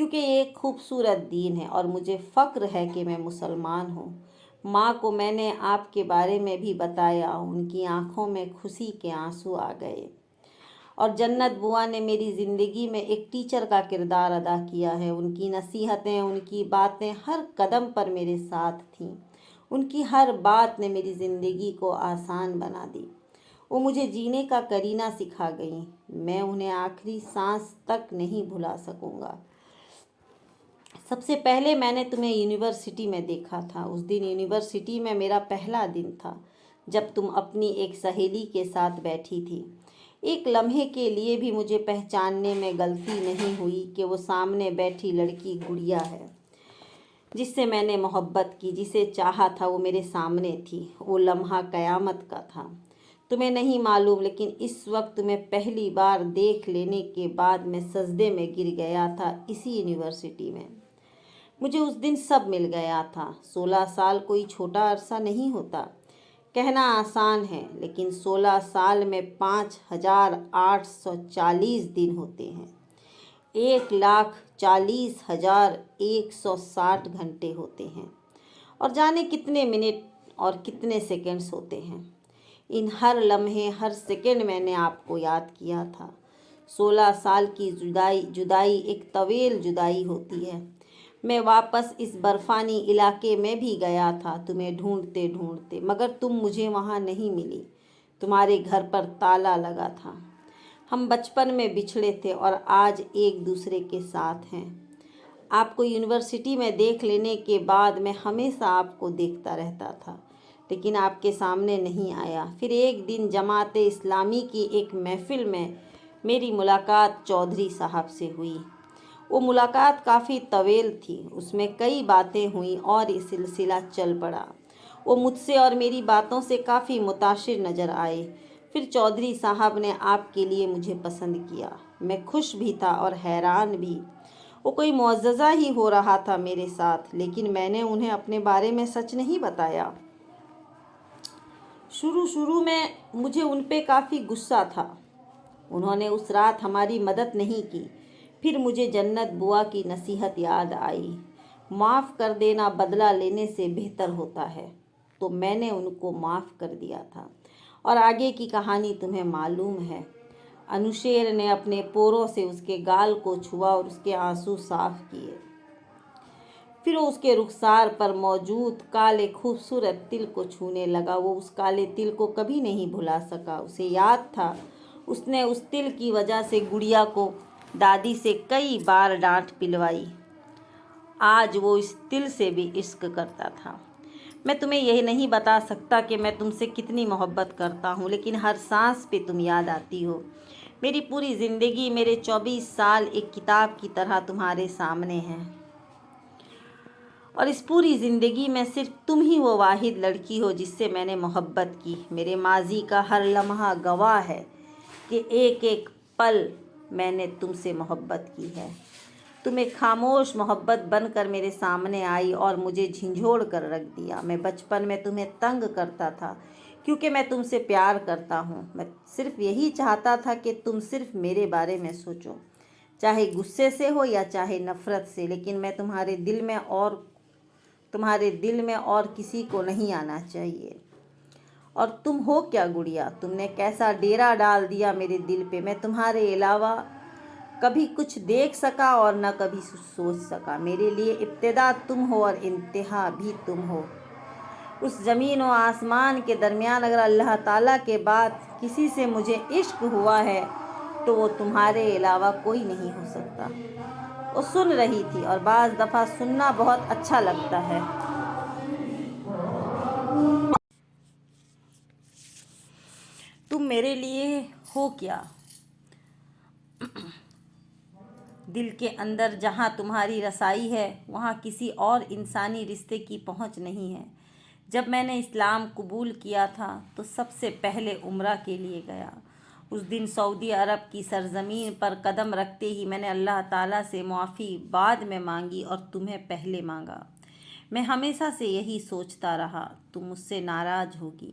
کیونکہ یہ ایک خوبصورت دین ہے اور مجھے فخر ہے کہ میں مسلمان ہوں۔ ماں کو میں نے آپ کے بارے میں بھی بتایا، ان کی آنکھوں میں خوشی کے آنسو آ گئے۔ اور جنت بوا نے میری زندگی میں ایک ٹیچر کا کردار ادا کیا ہے۔ ان کی نصیحتیں، ان کی باتیں ہر قدم پر میرے ساتھ تھیں۔ ان کی ہر بات نے میری زندگی کو آسان بنا دی۔ وہ مجھے جینے کا کرینہ سکھا گئیں۔ میں انہیں آخری سانس تک نہیں بھلا سکوں گا۔ سب سے پہلے میں نے تمہیں یونیورسٹی میں دیکھا تھا۔ اس دن یونیورسٹی میں میرا پہلا دن تھا، جب تم اپنی ایک سہیلی کے ساتھ بیٹھی تھی۔ ایک لمحے کے لیے بھی مجھے پہچاننے میں غلطی نہیں ہوئی کہ وہ سامنے بیٹھی لڑکی گڑیا ہے، جس سے میں نے محبت کی، جسے چاہا تھا، وہ میرے سامنے تھی۔ وہ لمحہ قیامت کا تھا۔ تمہیں نہیں معلوم، لیکن اس وقت تمہیں پہلی بار دیکھ لینے کے بعد میں سجدے میں گر گیا تھا، اسی یونیورسٹی میں۔ مجھے اس دن سب مل گیا تھا۔ 16 سال کوئی چھوٹا عرصہ نہیں ہوتا۔ کہنا آسان ہے، لیکن 16 سال میں 5840 دن ہوتے ہیں۔ 1,40,160 گھنٹے ہوتے ہیں، اور جانے کتنے منٹ اور کتنے سیکنڈز ہوتے ہیں۔ ان ہر لمحے، ہر سیکنڈ میں نے آپ کو یاد کیا تھا۔ 16 سال کی جدائی ایک طویل جدائی ہوتی ہے۔ میں واپس اس برفانی علاقے میں بھی گیا تھا، تمہیں ڈھونڈتے ڈھونڈتے، مگر تم مجھے وہاں نہیں ملی۔ تمہارے گھر پر تالا لگا تھا۔ ہم بچپن میں بچھڑے تھے اور آج ایک دوسرے کے ساتھ ہیں۔ آپ کو یونیورسٹی میں دیکھ لینے کے بعد میں ہمیشہ آپ کو دیکھتا رہتا تھا، لیکن آپ کے سامنے نہیں آیا۔ پھر ایک دن جماعت اسلامی کی ایک محفل میں میری ملاقات چودھری صاحب سے ہوئی۔ وہ ملاقات کافی طویل تھی، اس میں کئی باتیں ہوئیں اور یہ سلسلہ چل پڑا۔ وہ مجھ سے اور میری باتوں سے کافی متاثر نظر آئے۔ پھر چودھری صاحب نے آپ کے لیے مجھے پسند کیا۔ میں خوش بھی تھا اور حیران بھی۔ وہ کوئی معجزہ ہی ہو رہا تھا میرے ساتھ، لیکن میں نے انہیں اپنے بارے میں سچ نہیں بتایا۔ شروع میں مجھے ان پہ کافی غصہ تھا۔ انہوں نے اس رات ہماری مدد نہیں کی۔ پھر مجھے جنت بوا کی نصیحت یاد آئی، معاف کر دینا بدلہ لینے سے بہتر ہوتا ہے۔ تو میں نے ان کو معاف کر دیا تھا، اور آگے کی کہانی تمہیں معلوم ہے۔ انوشیر نے اپنے پوروں سے اس کے گال کو چھوا اور اس کے آنسو صاف کیے۔ پھر وہ اس کے رخسار پر موجود کالے خوبصورت تل کو چھونے لگا۔ وہ اس کالے تل کو کبھی نہیں بھلا سکا۔ اسے یاد تھا، اس نے اس تل کی وجہ سے گڑیا کو دادی سے کئی بار ڈانٹ پلوائی۔ آج وہ اس تل سے بھی عشق کرتا تھا۔ میں تمہیں یہ نہیں بتا سکتا کہ میں تم سے کتنی محبت کرتا ہوں، لیکن ہر سانس پہ تم یاد آتی ہو۔ میری پوری زندگی، میرے 24 سال ایک کتاب کی طرح تمہارے سامنے ہیں، اور اس پوری زندگی میں صرف تم ہی وہ واحد لڑکی ہو جس سے میں نے محبت کی۔ میرے ماضی کا ہر لمحہ گواہ ہے کہ ایک ایک پل میں نے تم سے محبت کی ہے۔ تم ایک خاموش محبت بن کر میرے سامنے آئی اور مجھے جھنجھوڑ کر رکھ دیا۔ میں بچپن میں تمہیں تنگ کرتا تھا کیونکہ میں تم سے پیار کرتا ہوں۔ میں صرف یہی چاہتا تھا کہ تم صرف میرے بارے میں سوچو، چاہے غصے سے ہو یا چاہے نفرت سے، لیکن میں تمہارے دل میں اور کسی کو نہیں آنا چاہیے۔ اور تم ہو کیا گڑیا، تم نے کیسا ڈیرا ڈال دیا میرے دل پہ۔ میں تمہارے علاوہ کبھی کچھ دیکھ سکا اور نہ کبھی سوچ سکا۔ میرے لیے ابتدا تم ہو اور انتہا بھی تم ہو۔ اس زمین و آسمان کے درمیان اگر اللہ تعالیٰ کے بعد کسی سے مجھے عشق ہوا ہے تو وہ تمہارے علاوہ کوئی نہیں ہو سکتا۔ وہ سن رہی تھی، اور بعض دفعہ سننا بہت اچھا لگتا ہے۔ تم میرے لیے ہو کیا؟ دل کے اندر جہاں تمہاری رسائی ہے، وہاں کسی اور انسانی رشتے کی پہنچ نہیں ہے۔ جب میں نے اسلام قبول کیا تھا تو سب سے پہلے عمرہ کے لیے گیا۔ اس دن سعودی عرب کی سرزمین پر قدم رکھتے ہی میں نے اللہ تعالیٰ سے معافی بعد میں مانگی اور تمہیں پہلے مانگا۔ میں ہمیشہ سے یہی سوچتا رہا، تم مجھ سے ناراض ہوگی،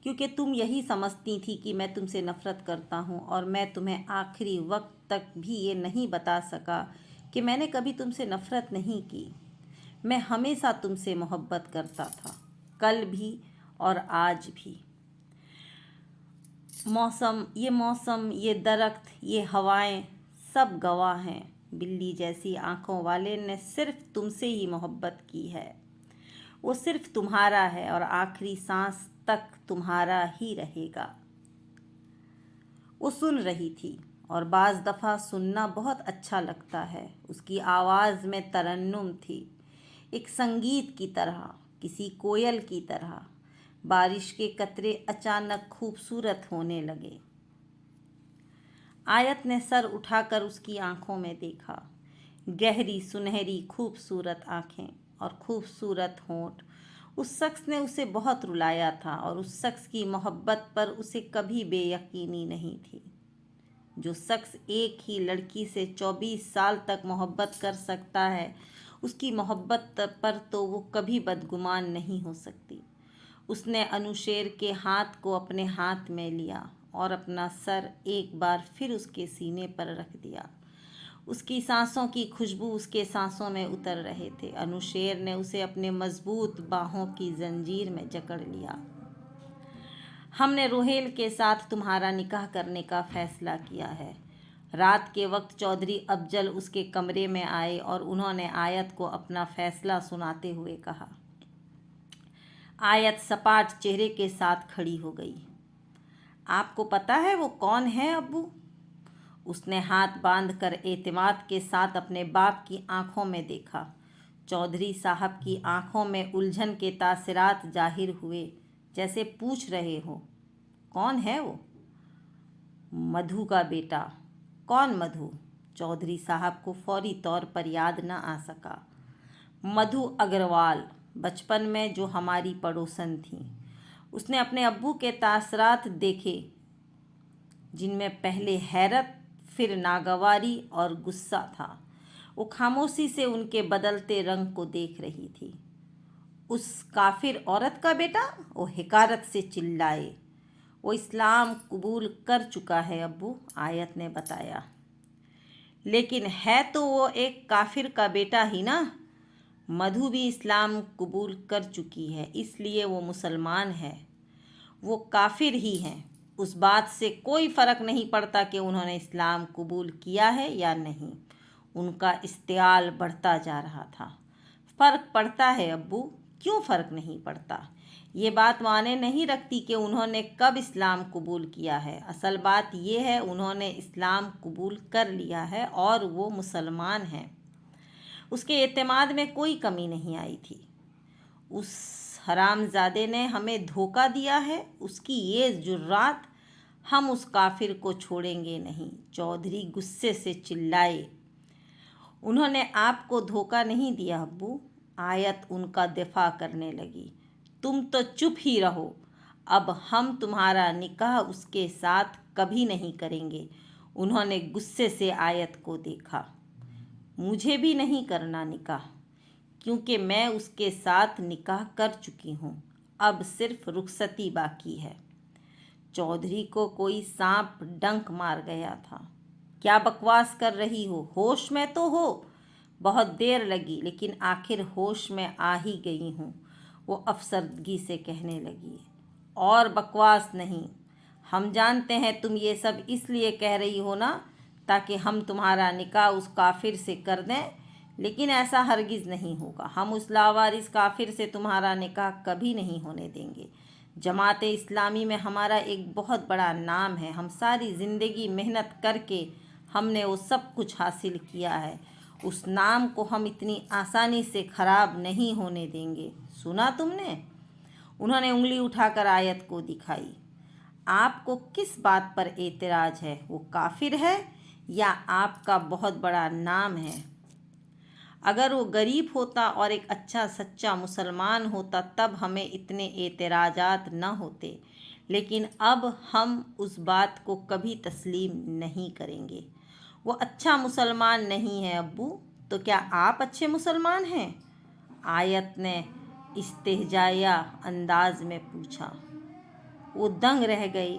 کیونکہ تم یہی سمجھتی تھی کہ میں تم سے نفرت کرتا ہوں، اور میں تمہیں آخری وقت تک بھی یہ نہیں بتا سکا کہ میں نے کبھی تم سے نفرت نہیں کی، میں ہمیشہ تم سے محبت کرتا تھا، کل بھی اور آج بھی۔ موسم، یہ درخت، یہ ہوائیں سب گواہ ہیں، بلی جیسی آنکھوں والے نے صرف تم سے ہی محبت کی ہے، وہ صرف تمہارا ہے اور آخری سانس تک تمہارا ہی رہے گا۔ وہ سن رہی تھی، اور بعض دفعہ سننا بہت اچھا لگتا ہے۔ اس کی آواز میں ترنم تھی، ایک سنگیت کی طرح، کسی کوئل کی طرح۔ بارش کے قطرے اچانک خوبصورت ہونے لگے۔ آیت نے سر اٹھا کر اس کی آنکھوں میں دیکھا، گہری سنہری خوبصورت آنکھیں اور خوبصورت ہونٹ۔ اس شخص نے اسے بہت رلایا تھا، اور اس شخص کی محبت پر اسے کبھی بے یقینی نہیں تھی۔ جو شخص ایک ہی لڑکی سے 24 سال تک محبت کر سکتا ہے، اس کی محبت پر تو وہ کبھی بدگمان نہیں ہو سکتی۔ اس نے انوشیر کے ہاتھ کو اپنے ہاتھ میں لیا اور اپنا سر ایک بار پھر اس کے سینے پر رکھ دیا۔ اس کی سانسوں کی خوشبو اس کے سانسوں میں اتر رہے تھے۔ انوشیر نے اسے اپنے مضبوط باہوں کی زنجیر میں جکڑ لیا۔ ہم نے روہیل کے ساتھ تمہارا نکاح کرنے کا فیصلہ کیا ہے۔ رات کے وقت چودھری افضل اس کے کمرے میں آئے اور انہوں نے آیت کو اپنا فیصلہ سناتے ہوئے کہا۔ آیت سپاٹ چہرے کے ساتھ کھڑی ہو گئی۔ آپ کو پتہ ہے وہ کون ہے ابو؟ اس نے ہاتھ باندھ کر اعتماد کے ساتھ اپنے باپ کی آنکھوں میں دیکھا۔ چودھری صاحب کی آنکھوں میں الجھن کے تاثرات ظاہر ہوئے، جیسے پوچھ رہے ہو، کون ہے وہ؟ مدھو کا بیٹا۔ کون مدھو؟ چودھری صاحب کو فوری طور پر یاد نہ آ سکا۔ مدھو اگروال، بچپن میں جو ہماری پڑوسن تھیں۔ اس نے اپنے ابو کے تاثرات دیکھے، جن میں پہلے حیرت، پھر ناگواری اور غصہ تھا۔ وہ خاموشی سے ان کے بدلتے رنگ کو دیکھ رہی تھی۔ اس کافر عورت کا بیٹا؟ وہ حقارت سے چلائے۔ وہ اسلام قبول کر چکا ہے ابو، آیت نے بتایا۔ لیکن ہے تو وہ ایک کافر کا بیٹا ہی نا۔ مدھو بھی اسلام قبول کر چکی ہے، اس لیے وہ مسلمان ہے۔ وہ کافر ہی ہیں، اس بات سے کوئی فرق نہیں پڑتا کہ انہوں نے اسلام قبول کیا ہے یا نہیں۔ ان کا اشتعال بڑھتا جا رہا تھا۔ فرق پڑتا ہے ابو، کیوں فرق نہیں پڑتا؟ یہ بات معنی نہیں رکھتی کہ انہوں نے کب اسلام قبول کیا ہے۔ اصل بات یہ ہے انہوں نے اسلام قبول کر لیا ہے اور وہ مسلمان ہیں۔ اس کے اعتماد میں کوئی کمی نہیں آئی تھی۔ اس حرام زادے نے ہمیں دھوکہ دیا ہے، اس کی یہ جرات، ہم اس کافر کو چھوڑیں گے نہیں، چودھری غصے سے چلائے۔ انہوں نے آپ کو دھوکہ نہیں دیا ابو، آیت ان کا دفاع کرنے لگی۔ تم تو چپ ہی رہو، اب ہم تمہارا نکاح اس کے ساتھ کبھی نہیں کریں گے۔ انہوں نے غصے سے آیت کو دیکھا۔ مجھے بھی نہیں کرنا نکاح، کیونکہ میں اس کے ساتھ نکاح کر چکی ہوں، اب صرف رخصتی باقی ہے۔ چودھری کو کوئی سانپ ڈنک مار گیا تھا۔ کیا بکواس کر رہی ہو؟ ہوش میں تو ہو؟ بہت دیر لگی، لیکن آخر ہوش میں آ ہی گئی ہوں، وہ افسردگی سے کہنے لگی۔ اور بکواس نہیں، ہم جانتے ہیں تم یہ سب اس لیے کہہ رہی ہو نا تاکہ ہم تمہارا نکاح اس کافر سے کر دیں، لیکن ایسا ہرگز نہیں ہوگا۔ ہم اس لاوارث کافر سے تمہارا نکاح کبھی نہیں ہونے دیں گے۔ جماعت اسلامی میں ہمارا ایک بہت بڑا نام ہے، ہم ساری زندگی محنت کر کے ہم نے وہ سب کچھ حاصل کیا ہے، اس نام کو ہم اتنی آسانی سے خراب نہیں ہونے دیں گے، سنا تم نے؟ انہوں نے انگلی اٹھا کر آیت کو دکھائی۔ آپ کو کس بات پر اعتراض ہے؟ وہ کافر ہے یا آپ کا بہت بڑا نام ہے؟ اگر وہ غریب ہوتا اور ایک اچھا سچا مسلمان ہوتا تب ہمیں اتنے اعتراضات نہ ہوتے، لیکن اب ہم اس بات کو کبھی تسلیم نہیں کریں گے۔ وہ اچھا مسلمان نہیں ہے ابو، تو کیا آپ اچھے مسلمان ہیں؟ آیت نے استہزائیہ انداز میں پوچھا۔ وہ دنگ رہ گئی،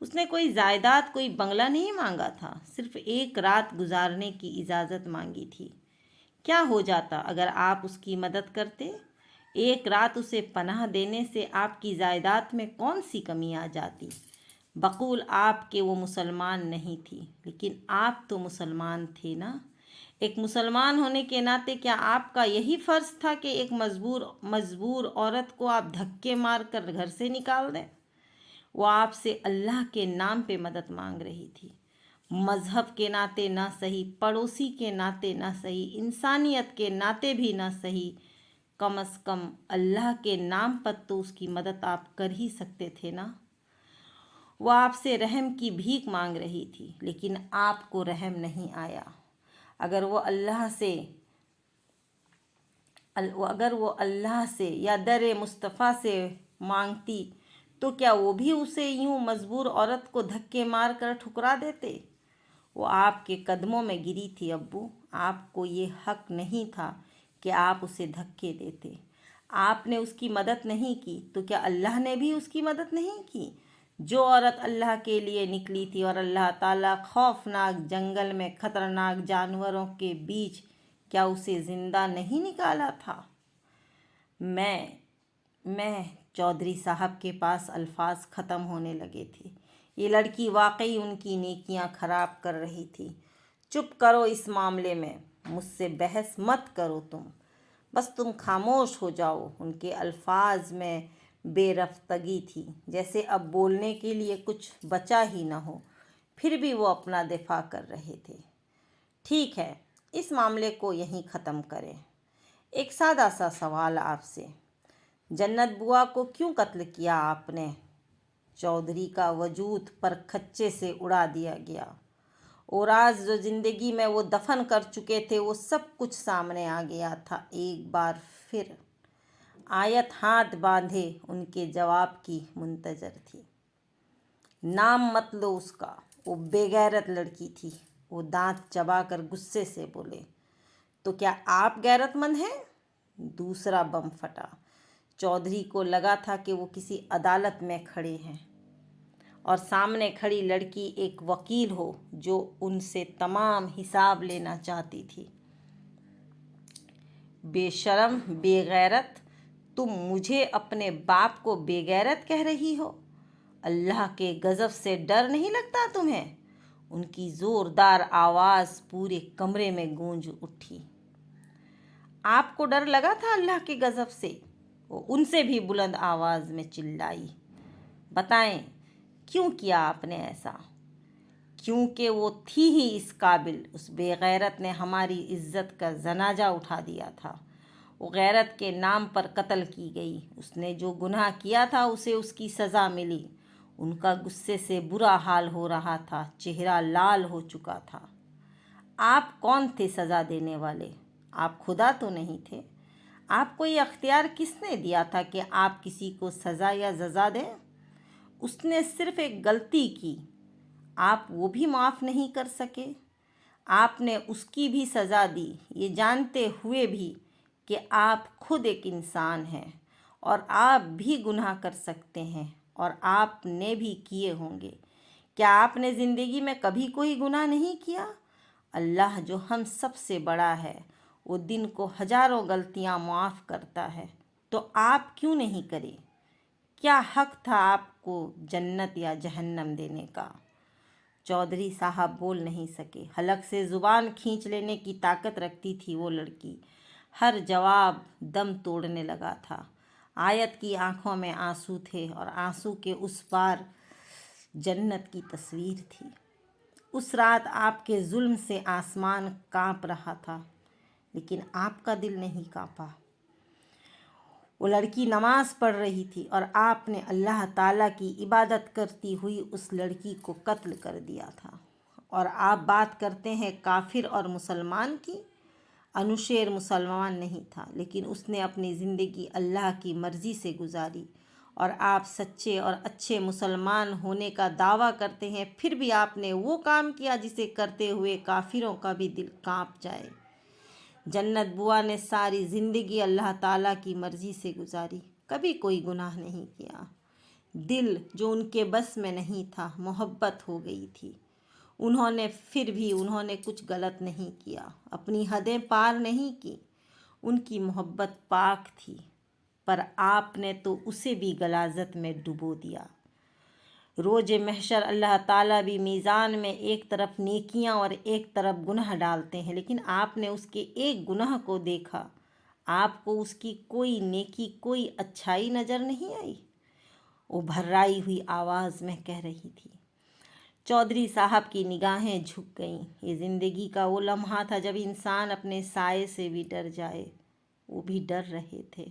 اس نے کوئی جائیداد، کوئی بنگلہ نہیں مانگا تھا، صرف ایک رات گزارنے کی اجازت مانگی تھی۔ کیا ہو جاتا اگر آپ اس کی مدد کرتے؟ ایک رات اسے پناہ دینے سے آپ کی جائیداد میں کون سی کمی آ جاتی؟ بقول آپ کہ وہ مسلمان نہیں تھی، لیکن آپ تو مسلمان تھے نا۔ ایک مسلمان ہونے کے ناطے کیا آپ کا یہی فرض تھا کہ ایک مجبور عورت کو آپ دھکے مار کر گھر سے نکال دیں؟ وہ آپ سے اللہ کے نام پہ مدد مانگ رہی تھی، مذہب کے ناطے نہ صحیح، پڑوسی کے ناطے نہ صحیح، انسانیت کے ناطے بھی نہ صحیح، کم از کم اللہ کے نام پر تو اس کی مدد آپ کر ہی سکتے تھے نا۔ وہ آپ سے رحم کی بھیک مانگ رہی تھی، لیکن آپ کو رحم نہیں آیا۔ اگر وہ اللہ سے یا در مصطفیٰ سے مانگتی تو کیا وہ بھی اسے یوں مجبور عورت کو دھکے مار کر ٹھکرا دیتے؟ وہ آپ کے قدموں میں گری تھی ابو، آپ کو یہ حق نہیں تھا کہ آپ اسے دھکے دیتے۔ آپ نے اس کی مدد نہیں کی تو کیا اللہ نے بھی اس کی مدد نہیں کی؟ جو عورت اللہ کے لیے نکلی تھی اور اللہ تعالیٰ خوفناک جنگل میں خطرناک جانوروں کے بیچ کیا اسے زندہ نہیں نکالا تھا؟ میں چودھری صاحب کے پاس الفاظ ختم ہونے لگے تھے۔ یہ لڑکی واقعی ان کی نیکیاں خراب کر رہی تھی۔ چپ کرو، اس معاملے میں مجھ سے بحث مت کرو، بس تم خاموش ہو جاؤ۔ ان کے الفاظ میں بے رفتگی تھی، جیسے اب بولنے کے لیے کچھ بچا ہی نہ ہو، پھر بھی وہ اپنا دفاع کر رہے تھے۔ ٹھیک ہے، اس معاملے کو یہیں ختم کریں۔ ایک سادہ سا سوال آپ سے، جنت بوا کو کیوں قتل کیا آپ نے؟ چودھری کا وجود پر کھچے سے اڑا دیا گیا۔ وہ راز جو زندگی میں وہ دفن کر چکے تھے، وہ سب کچھ سامنے آ گیا تھا ایک بار پھر۔ آیت ہاتھ باندھے ان کے جواب کی منتظر تھی۔ نام مت لو اس کا، وہ بے غیرت لڑکی تھی۔ وہ دانت چبا کر غصے سے بولے۔ تو کیا آپ غیرت مند ہیں؟ دوسرا بم پھٹا۔ چودھری کو لگا تھا کہ وہ کسی عدالت میں کھڑے ہیں اور سامنے کھڑی لڑکی ایک وکیل ہو جو ان سے تمام حساب لینا چاہتی تھی۔ بے شرم، بے غیرت، تم مجھے اپنے باپ کو بے غیرت کہہ رہی ہو؟ اللہ کے غضب سے ڈر نہیں لگتا تمہیں؟ ان کی زوردار آواز پورے کمرے میں گونج اٹھی۔ آپ کو ڈر لگا تھا اللہ کے غضب سے؟ وہ ان سے بھی بلند آواز میں چلائی۔ بتائیں کیوں کیا آپ نے ایسا؟ کیونکہ وہ تھی ہی اس قابل۔ اس بے غیرت نے ہماری عزت کا جنازہ اٹھا دیا تھا۔ وہ غیرت کے نام پر قتل کی گئی۔ اس نے جو گناہ کیا تھا اسے اس کی سزا ملی۔ ان کا غصے سے برا حال ہو رہا تھا، چہرہ لال ہو چکا تھا۔ آپ کون تھے سزا دینے والے؟ آپ خدا تو نہیں تھے۔ آپ کو یہ اختیار کس نے دیا تھا کہ آپ کسی کو سزا یا جزا دیں؟ اس نے صرف ایک غلطی کی، آپ وہ بھی معاف نہیں کر سکے۔ آپ نے اس کی بھی سزا دی، یہ جانتے ہوئے بھی کہ آپ خود ایک انسان ہیں اور آپ بھی گناہ کر سکتے ہیں اور آپ نے بھی کیے ہوں گے۔ کیا آپ نے زندگی میں کبھی کوئی گناہ نہیں کیا؟ اللہ جو ہم سب سے بڑا ہے، وہ دن کو ہزاروں غلطیاں معاف کرتا ہے، تو آپ کیوں نہیں کرے؟ کیا حق تھا آپ کو جنت یا جہنم دینے کا؟ چودھری صاحب بول نہیں سکے۔ حلق سے زبان کھینچ لینے کی طاقت رکھتی تھی وہ لڑکی۔ ہر جواب دم توڑنے لگا تھا۔ آیت کی آنکھوں میں آنسو تھے اور آنسو کے اس پار جنت کی تصویر تھی۔ اس رات آپ کے ظلم سے آسمان کانپ رہا تھا، لیکن آپ کا دل نہیں کانپا۔ وہ لڑکی نماز پڑھ رہی تھی اور آپ نے اللہ تعالیٰ کی عبادت کرتی ہوئی اس لڑکی کو قتل کر دیا تھا۔ اور آپ بات کرتے ہیں کافر اور مسلمان کی؟ انوشیر مسلمان نہیں تھا، لیکن اس نے اپنی زندگی اللہ کی مرضی سے گزاری، اور آپ سچے اور اچھے مسلمان ہونے کا دعویٰ کرتے ہیں، پھر بھی آپ نے وہ کام کیا جسے کرتے ہوئے کافروں کا بھی دل کانپ جائے۔ جنت بوا نے ساری زندگی اللہ تعالیٰ کی مرضی سے گزاری، کبھی کوئی گناہ نہیں کیا۔ دل جو ان کے بس میں نہیں تھا، محبت ہو گئی تھی۔ انہوں نے کچھ غلط نہیں کیا، اپنی حدیں پار نہیں کی، ان کی محبت پاک تھی، پر آپ نے تو اسے بھی غلاظت میں ڈبو دیا۔ روز محشر اللہ تعالیٰ بھی میزان میں ایک طرف نیکیاں اور ایک طرف گناہ ڈالتے ہیں، لیکن آپ نے اس کے ایک گناہ کو دیکھا، آپ کو اس کی کوئی نیکی، کوئی اچھائی نظر نہیں آئی؟ وہ بھررائی ہوئی آواز میں کہہ رہی تھی۔ چودھری صاحب کی نگاہیں جھک گئیں۔ یہ زندگی کا وہ لمحہ تھا جب انسان اپنے سائے سے بھی ڈر جائے۔ وہ بھی ڈر رہے تھے۔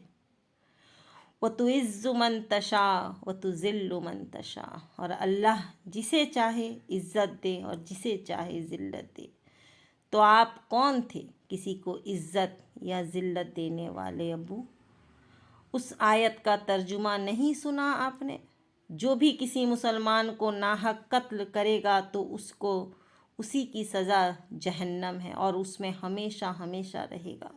وَتُعِزُّ مَن تَشَاءُ وَتُذِلُّ مَن تَشَاءُ، اور اللہ جسے چاہے عزت دے اور جسے چاہے ذلت دے۔ تو آپ کون تھے کسی کو عزت یا ذلت دینے والے ابو؟ اس آیت کا ترجمہ نہیں سنا آپ نے؟ جو بھی کسی مسلمان کو ناحق قتل کرے گا تو اس کو اسی کی سزا جہنم ہے اور اس میں ہمیشہ ہمیشہ رہے گا۔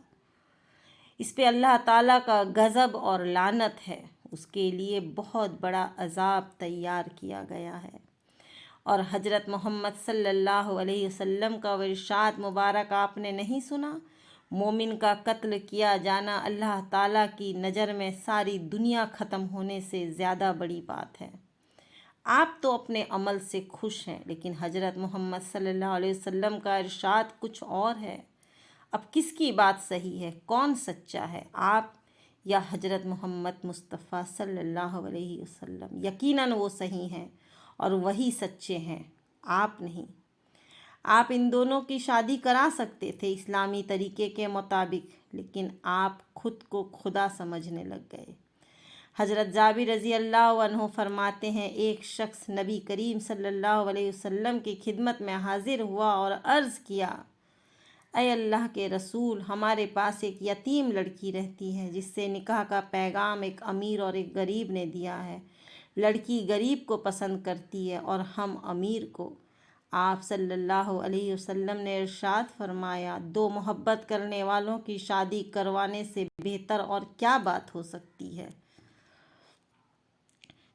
اس پہ اللہ تعالیٰ کا غضب اور لعنت ہے، اس کے لیے بہت بڑا عذاب تیار کیا گیا ہے۔ اور حضرت محمد صلی اللہ علیہ وسلم کا وہ ارشاد مبارک آپ نے نہیں سنا؟ مومن کا قتل کیا جانا اللہ تعالیٰ کی نظر میں ساری دنیا ختم ہونے سے زیادہ بڑی بات ہے۔ آپ تو اپنے عمل سے خوش ہیں، لیکن حضرت محمد صلی اللہ علیہ وسلم کا ارشاد کچھ اور ہے۔ اب کس کی بات صحیح ہے؟ کون سچا ہے، آپ یا حضرت محمد مصطفیٰ صلی اللہ علیہ وسلم؟ یقیناً وہ صحیح ہیں اور وہی سچے ہیں، آپ نہیں۔ آپ ان دونوں کی شادی کرا سکتے تھے اسلامی طریقے کے مطابق، لیکن آپ خود کو خدا سمجھنے لگ گئے۔ حضرت جابر رضی اللہ عنہ فرماتے ہیں، ایک شخص نبی کریم صلی اللہ علیہ وسلم کی خدمت میں حاضر ہوا اور عرض کیا، اے اللہ کے رسول، ہمارے پاس ایک یتیم لڑکی رہتی ہے جس سے نکاح کا پیغام ایک امیر اور ایک غریب نے دیا ہے۔ لڑکی غریب کو پسند کرتی ہے اور ہم امیر کو۔ آپ صلی اللہ علیہ وسلم نے ارشاد فرمایا، دو محبت کرنے والوں کی شادی کروانے سے بہتر اور کیا بات ہو سکتی ہے؟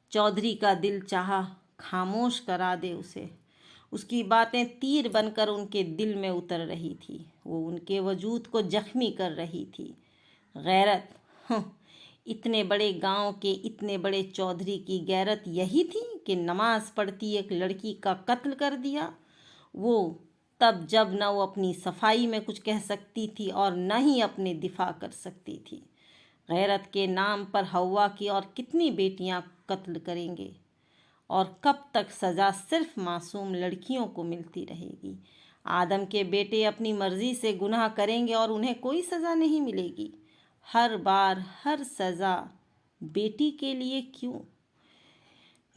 چودھری کا دل چاہا خاموش کرا دے اسے۔ اس کی باتیں تیر بن کر ان کے دل میں اتر رہی تھی، وہ ان کے وجود کو زخمی کر رہی تھی۔ غیرت، اتنے بڑے گاؤں کے اتنے بڑے چودھری کی غیرت یہی تھی کہ نماز پڑھتی ایک لڑکی کا قتل کر دیا؟ وہ تب جب نہ وہ اپنی صفائی میں کچھ کہہ سکتی تھی اور نہ ہی اپنے دفاع کر سکتی تھی۔ غیرت کے نام پر حوا کی اور کتنی بیٹیاں قتل کریں گے؟ اور کب تک سزا صرف معصوم لڑکیوں کو ملتی رہے گی؟ آدم کے بیٹے اپنی مرضی سے گناہ کریں گے اور انہیں کوئی سزا نہیں ملے گی؟ ہر بار ہر سزا بیٹی کے لیے کیوں؟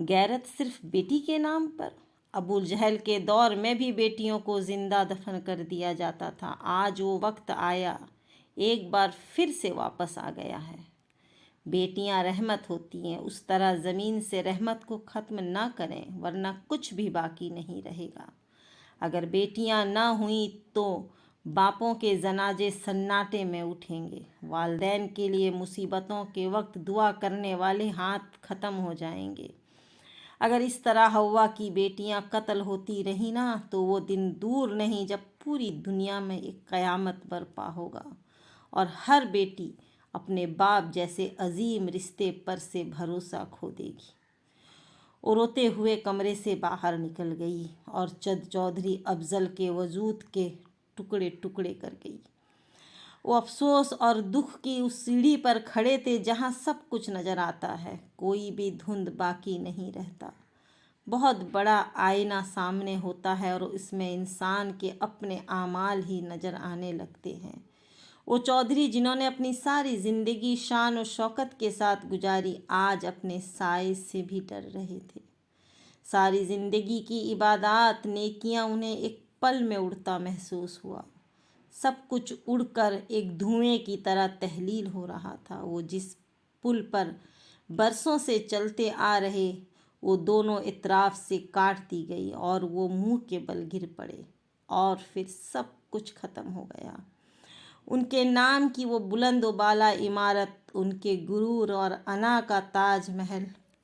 غیرت صرف بیٹی کے نام پر؟ ابو جہل کے دور میں بھی بیٹیوں کو زندہ دفن کر دیا جاتا تھا۔ آج وہ وقت آیا، ایک بار پھر سے واپس آ گیا ہے۔ بیٹیاں رحمت ہوتی ہیں، اس طرح زمین سے رحمت کو ختم نہ کریں ورنہ کچھ بھی باقی نہیں رہے گا۔ اگر بیٹیاں نہ ہوئیں تو باپوں کے جنازے سناٹے میں اٹھیں گے، والدین کے لیے مصیبتوں کے وقت دعا کرنے والے ہاتھ ختم ہو جائیں گے۔ اگر اس طرح حوا کی بیٹیاں قتل ہوتی رہیں نا تو وہ دن دور نہیں جب پوری دنیا میں ایک قیامت برپا ہوگا اور ہر بیٹی اپنے باپ جیسے عظیم رشتے پر سے بھروسہ کھو دے گی۔ وہ روتے ہوئے کمرے سے باہر نکل گئی اور چودھری افضل کے وجود کے ٹکڑے ٹکڑے کر گئی۔ وہ افسوس اور دکھ کی اس سیڑھی پر کھڑے تھے جہاں سب کچھ نظر آتا ہے، کوئی بھی دھند باقی نہیں رہتا۔ بہت بڑا آئینہ سامنے ہوتا ہے اور اس میں انسان کے اپنے اعمال ہی نظر آنے لگتے ہیں۔ وہ چودھری جنہوں نے اپنی ساری زندگی شان و شوکت کے ساتھ گزاری، آج اپنے سائے سے بھی ڈر رہے تھے۔ ساری زندگی کی عبادات، نیکیاں انہیں ایک پل میں اڑتا محسوس ہوا۔ سب کچھ اڑ کر ایک دھوئیں کی طرح تحلیل ہو رہا تھا۔ وہ جس پل پر برسوں سے چلتے آ رہے، وہ دونوں اطراف سے کاٹ دی گئی اور وہ منہ کے بل گر پڑے اور پھر سب کچھ ختم ہو گیا۔ ان کے نام کی وہ بلند و بالا عمارت، ان کے غرور اور انا کا تاج محل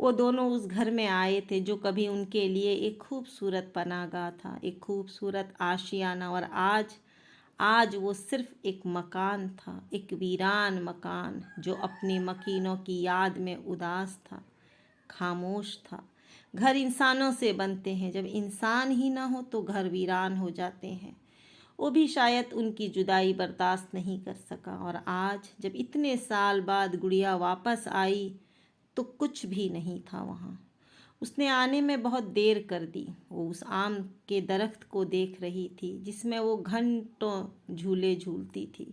وہ دونوں اس گھر میں آئے تھے جو کبھی ان کے لیے ایک خوبصورت پناہ گاہ تھا، ایک خوبصورت آشیانہ، اور آج وہ صرف ایک مکان تھا، ایک ویران مکان جو اپنی مکینوں کی یاد میں اداس تھا، خاموش تھا۔ گھر انسانوں سے بنتے ہیں، جب انسان ہی نہ ہو تو گھر ویران ہو جاتے ہیں۔ وہ بھی شاید ان کی جدائی برداشت نہیں کر سکا، اور آج جب اتنے سال بعد گڑیا واپس آئی تو کچھ بھی نہیں تھا وہاں۔ اس نے آنے میں بہت دیر کر دی۔ وہ اس آم کے درخت کو دیکھ رہی تھی جس میں وہ گھنٹوں جھولے جھولتی تھی،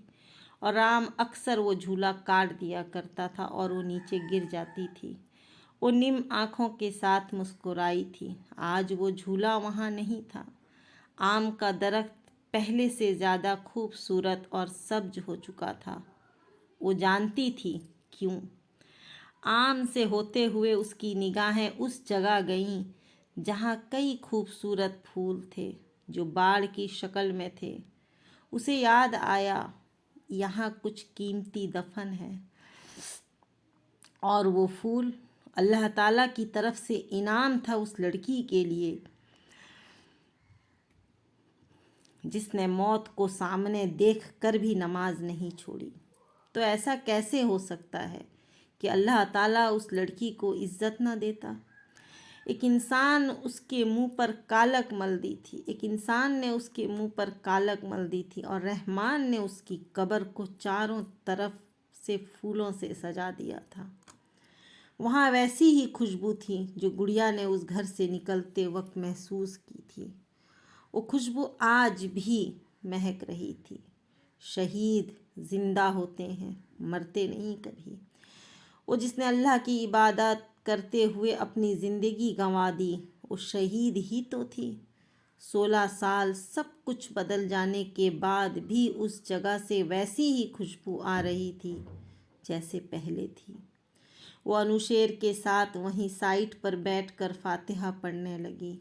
اور رام اکثر وہ جھولا کاٹ دیا کرتا تھا اور وہ نیچے گر جاتی تھی۔ وہ نم آنکھوں کے ساتھ مسکرائی تھی۔ آج وہ جھولا وہاں نہیں تھا۔ آم کا درخت پہلے سے زیادہ خوبصورت اور سبز ہو چکا تھا۔ وہ جانتی تھی کیوں۔ آم سے ہوتے ہوئے اس کی نگاہیں اس جگہ گئیں جہاں کئی خوبصورت پھول تھے جو باڑ کی شکل میں تھے۔ اسے یاد آیا یہاں کچھ قیمتی دفن ہے، اور وہ پھول اللہ تعالیٰ کی طرف سے انعام تھا اس لڑکی کے لیے جس نے موت کو سامنے دیکھ کر بھی نماز نہیں چھوڑی۔ تو ایسا کیسے ہو سکتا ہے کہ اللہ تعالیٰ اس لڑکی کو عزت نہ دیتا؟ ایک انسان اس کے منہ پر کالک مل دی تھی، ایک انسان نے اس کے منہ پر کالک مل دی تھی، اور رحمان نے اس کی قبر کو چاروں طرف سے پھولوں سے سجا دیا تھا۔ وہاں ویسی ہی خوشبو تھی جو گڑیا نے اس گھر سے نکلتے وقت محسوس کی تھی۔ وہ خوشبو آج بھی مہک رہی تھی۔ شہید زندہ ہوتے ہیں، مرتے نہیں کبھی۔ وہ جس نے اللہ کی عبادت کرتے ہوئے اپنی زندگی گنوا دی، وہ شہید ہی تو تھی۔ 16 سال سب کچھ بدل جانے کے بعد بھی اس جگہ سے ویسی ہی خوشبو آ رہی تھی جیسے پہلے تھی۔ وہ انوشیر کے ساتھ وہیں سائٹ پر بیٹھ کر فاتحہ پڑھنے لگی۔